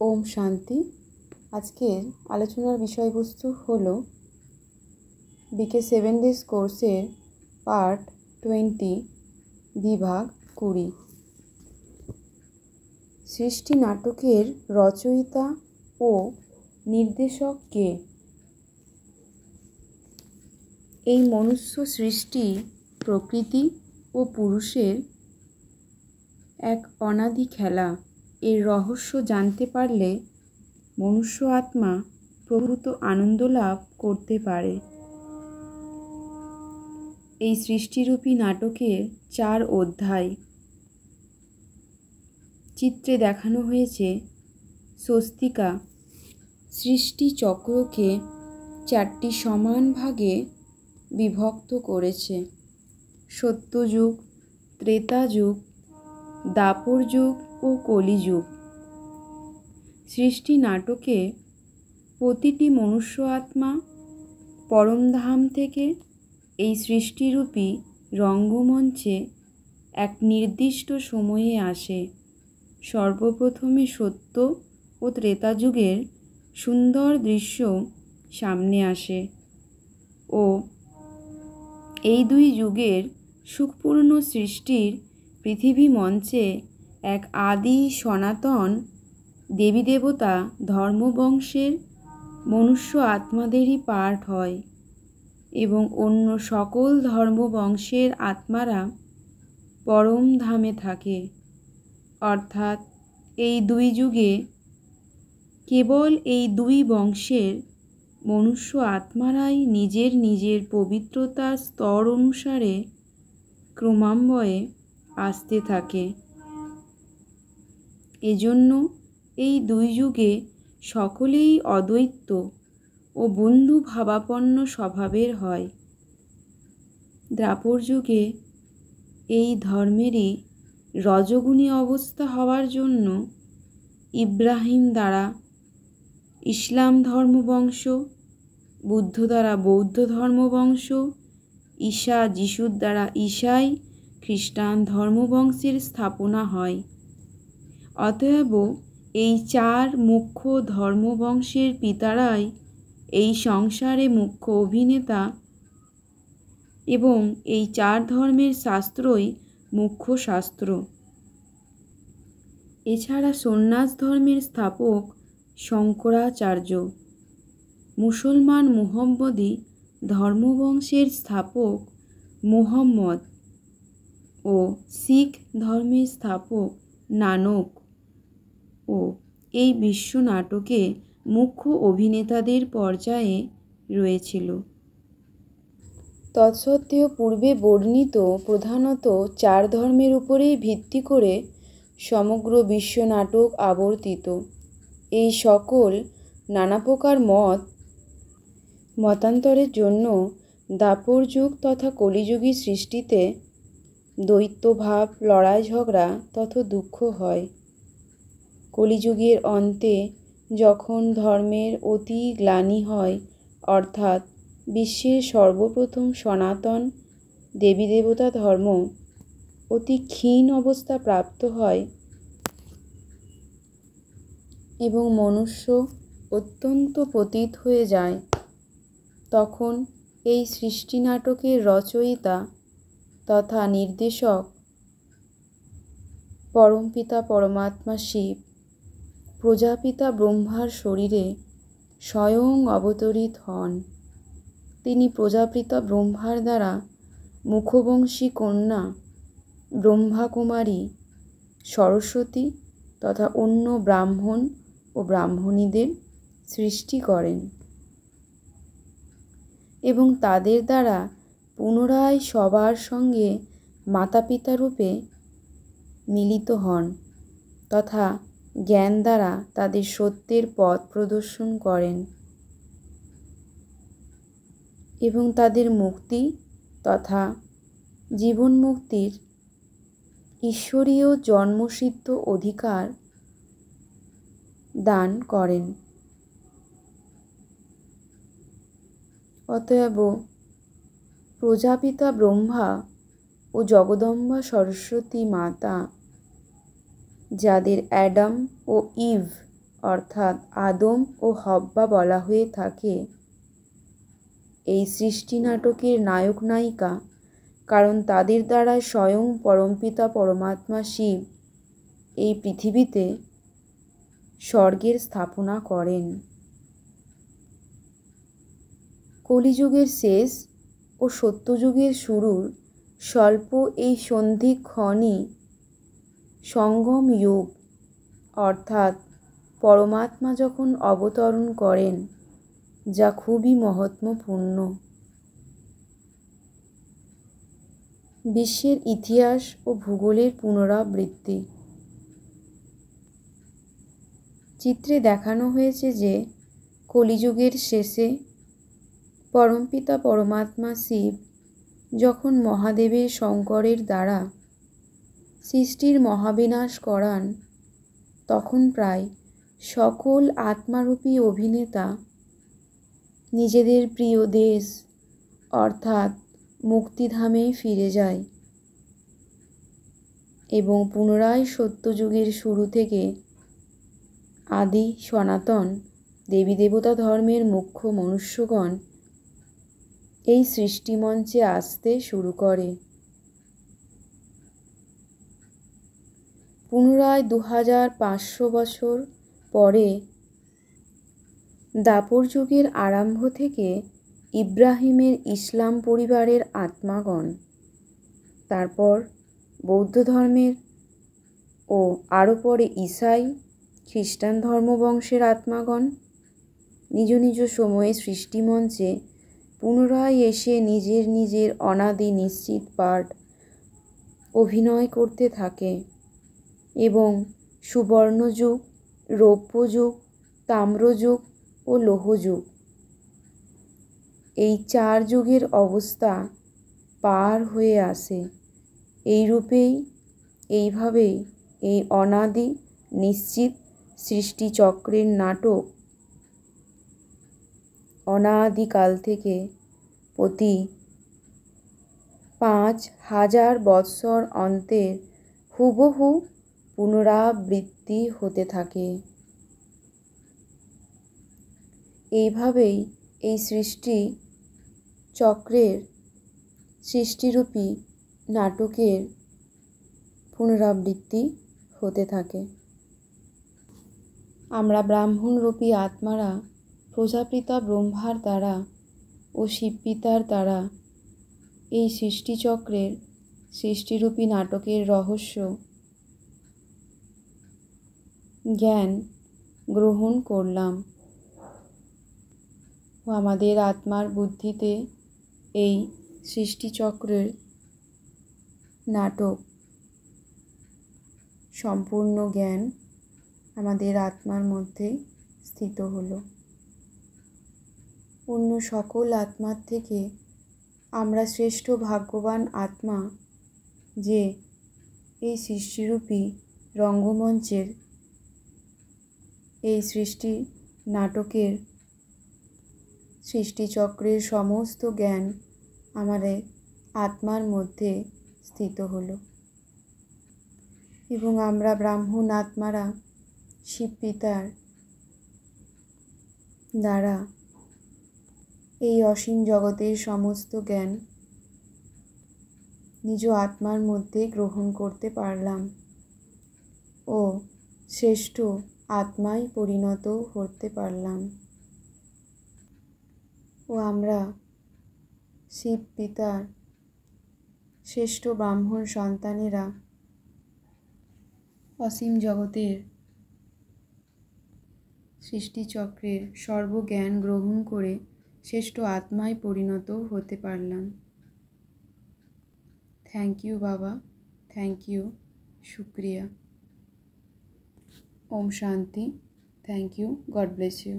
ওম শান্তি। আজকের আলোচনার বিষয়বস্তু হলো বিকে 7 ডেজ কোর্সের পার্ট 20 বিভাগ 20। সৃষ্টি নাটকের রচয়িতা ও নির্দেশক কে? এই মনুষ্য সৃষ্টি প্রকৃতি ও পুরুষের এক অনাদি খেলা। এর রহস্য জানতে পারলে মনুষ্য আত্মা প্রভূত আনন্দ লাভ করতে পারে। এই সৃষ্টিরূপী নাটকের 4 অধ্যায়। চিত্রে দেখানো হয়েছে স্বস্তিকা সৃষ্টি চক্রকে 4টি সমান ভাগে বিভক্ত করেছে: সত্যযুগ, ত্রেতাযুগ, দ্বাপর যুগ ও কলিযুগ। সৃষ্টি নাটকে প্রতিটি মনুষ্য আত্মা পরমধাম থেকে এই সৃষ্টিরূপী রঙ্গমঞ্চে এক নির্দিষ্ট সময়ে আসে। সর্বপ্রথমে সত্য ও ত্রেতাযুগের সুন্দর দৃশ্য সামনে আসে ও এই দুই যুগের সুখপূর্ণ সৃষ্টির পৃথিবী মঞ্চে এক আদি সনাতন দেবী দেবতা ধর্মবংশের মনুষ্য আত্মাদেরই পাঠ হয় এবং অন্য সকল ধর্মবংশের আত্মারা পরম ধামে থাকে। অর্থাৎ এই দুই যুগে কেবল এই দুই বংশের মনুষ্য আত্মারাই নিজের নিজের পবিত্রতার স্তর অনুসারে ক্রমান্বয়ে আসতে থাকে। এজন্য এই দুই যুগে সকলেই অদ্বৈত ও বন্ধু ভাবাপন্ন স্বভাবের হয়। দ্বাপর যুগে এই ধর্মেরই রজগুণী অবস্থা হওয়ার জন্য ইব্রাহিম দ্বারা ইসলাম ধর্মবংশ, বুদ্ধ দ্বারা বৌদ্ধ ধর্মবংশ, ঈসা যিশুর দ্বারা ঈসাই খ্রিস্টান ধর্মবংশের স্থাপনা হয়। অতএব এই 4 মুখ্য ধর্মবংশের পিতারাই এই সংসারে মুখ্য অভিনেতা এবং এই 4 ধর্মের শাস্ত্রই মুখ্য শাস্ত্র। এছাড়া সন্ন্যাস ধর্মের স্থাপক শঙ্করাচার্য, মুসলমান মুহাম্মদী ধর্মবংশের স্থাপক মুহাম্মদ ও শিখ ধর্মের স্থাপক নানক ও এই বিশ্ব নাটকে মুখ্য অভিনেতাদের পর্যায়ে রয়েছিল। তৎসত্ত্বেও পূর্বে বর্ণিত প্রধানত 4 ধর্মের উপরেই ভিত্তি করে সমগ্র বিশ্ব নাটক আবর্তিত। এই সকল নানা প্রকার মতান্তরের জন্য দ্বাপর যুগ তথা কলিযুগী সৃষ্টিতে দ্বৈতভাব, লড়াই ঝগড়া তথা দুঃখ হয়। কলিযুগের অন্তে যখন ধর্মের অতি গ্লানি হয়, অর্থাৎ বিশ্বের সর্বপ্রথম সনাতন দেবী দেবতা ধর্ম অতি ক্ষীণ অবস্থা প্রাপ্ত হয় এবং মনুষ্য অত্যন্ত পতিত হয়ে যায়, তখন এই সৃষ্টি নাটকের রচয়িতা তথা নির্দেশক পরমপিতা পরমাত্মা শিব প্রজাপিতা ব্রহ্মার শরীরে স্বয়ং অবতরিত হন। তিনি প্রজাপিতা ব্রহ্মার দ্বারা মুখবংশী কন্যা ব্রহ্মাকুমারী সরস্বতী তথা অন্য ব্রাহ্মণ ও ব্রাহ্মণীদের সৃষ্টি করেন এবং তাদের দ্বারা পুনরায় সবার সঙ্গে মাতা পিতা রূপে মিলিত হন তথা জ্ঞান দ্বারা তাদের সত্যের পথ প্রদর্শন করেন এবং তাদের মুক্তি তথা জীবন মুক্তির ঈশ্বরীয় জন্মসিদ্ধ অধিকার দান করেন। অতএব প্রজাপিতা ব্রহ্মা ও জগদম্বা সরস্বতী মাতা, যাদের অ্যাডাম ও ইভ অর্থাৎ আদম ও হব্বা বলা হয়ে থাকে এই সৃষ্টি নাটকের নায়ক নায়িকা, কারণ তাদের দ্বারা স্বয়ং পরমপিতা পরমাত্মা শিব এই পৃথিবীতে স্বর্গের স্থাপনা করেন। কলিযুগের শেষ ও সত্যযুগের শুরুর স্বল্প এই সন্ধিক্ষণই সঙ্গম যুগ, অর্থাৎ পরমাত্মা যখন অবতরণ করেন, যা খুবই মহত্বপূর্ণ। বিশ্বের ইতিহাস ও ভূগোলের পুনরাবৃত্তি। চিত্রে দেখানো হয়েছে যে কলিযুগের শেষে পরমপিতা পরমাত্মা শিব যখন মহাদেবের শঙ্করের দ্বারা সৃষ্টির মহাবিনাশ করান, তখন প্রায় সকল আত্মারূপী অভিনেতা নিজেদের প্রিয় দেশ অর্থাৎ মুক্তিধামে ফিরে যায় এবং পুনরায় সত্যযুগের শুরু থেকে আদি সনাতন দেবী দেবতা ধর্মের মুখ্য মনুষ্যগণ এই সৃষ্টিমঞ্চে আসতে শুরু করে। পুনরায় 2500 বছর পরে দাপর যুগের আরম্ভ থেকে ইব্রাহিমের ইসলাম পরিবারের আত্মাগণ, তারপর বৌদ্ধ ধর্মের ও আরও পরে ঈসাই খ্রিস্টান ধর্মবংশের আত্মাগণ নিজ নিজ সময়ে সৃষ্টিমঞ্চে পুনরায় এসে নিজের নিজের অনাদি নিশ্চিত পাঠ অভিনয় করতে থাকে এবং সুবর্ণযুগ, রৌপ্যযুগ, তাম্রযুগ ও লৌহযুগ এই 4 যুগের অবস্থা পার হয়ে আসে। এইভাবেই এই অনাদি নিশ্চিত সৃষ্টিচক্রের নাটক অনাদিকাল থেকে প্রতি 5000 বৎসর অন্তের হুবহু পুনরাবৃত্তি হতে থাকে। এইভাবেই এই সৃষ্টি চক্রের সৃষ্টিরূপী নাটকের পুনরাবৃত্তি হতে থাকে। আমরা ব্রাহ্মণরূপী আত্মারা প্রজাপিতা ব্রহ্মার দ্বারা ও শিবপিতার দ্বারা এই সৃষ্টিচক্রের সৃষ্টিরূপী নাটকের রহস্য জ্ঞান গ্রহণ করলাম ও আমাদের আত্মার বুদ্ধিতে এই সৃষ্টিচক্রের নাটক সম্পূর্ণ জ্ঞান আমাদের আত্মার মধ্যে স্থিত হলো। অন্য সকল আত্মার থেকে আমরা শ্রেষ্ঠ ভাগ্যবান আত্মা যে এই সৃষ্টিরূপী রঙ্গমঞ্চের এই সৃষ্টি নাটকের সৃষ্টিচক্রের সমস্ত জ্ঞান আমাদের আত্মার মধ্যে স্থিত হলো এবং আমরা ব্রাহ্মণ আত্মারা শিবপিতার দ্বারা এই অসীম জগতের সমস্ত জ্ঞান নিজ আত্মার মধ্যে গ্রহণ করতে পারলাম ও শ্রেষ্ঠ আত্মায় পরিণত হতে পারলাম ও আমরা শিব পিতার শ্রেষ্ঠ ব্রাহ্মণ সন্তানেরা অসীম জগতের সৃষ্টিচক্রের সর্বজ্ঞান গ্রহণ করে শ্রেষ্ঠ আত্মায় পরিণত হতে পারলাম। থ্যাংক ইউ বাবা, থ্যাংক ইউ, শুক্রিয়া। Om Shanti. Thank you, God bless you.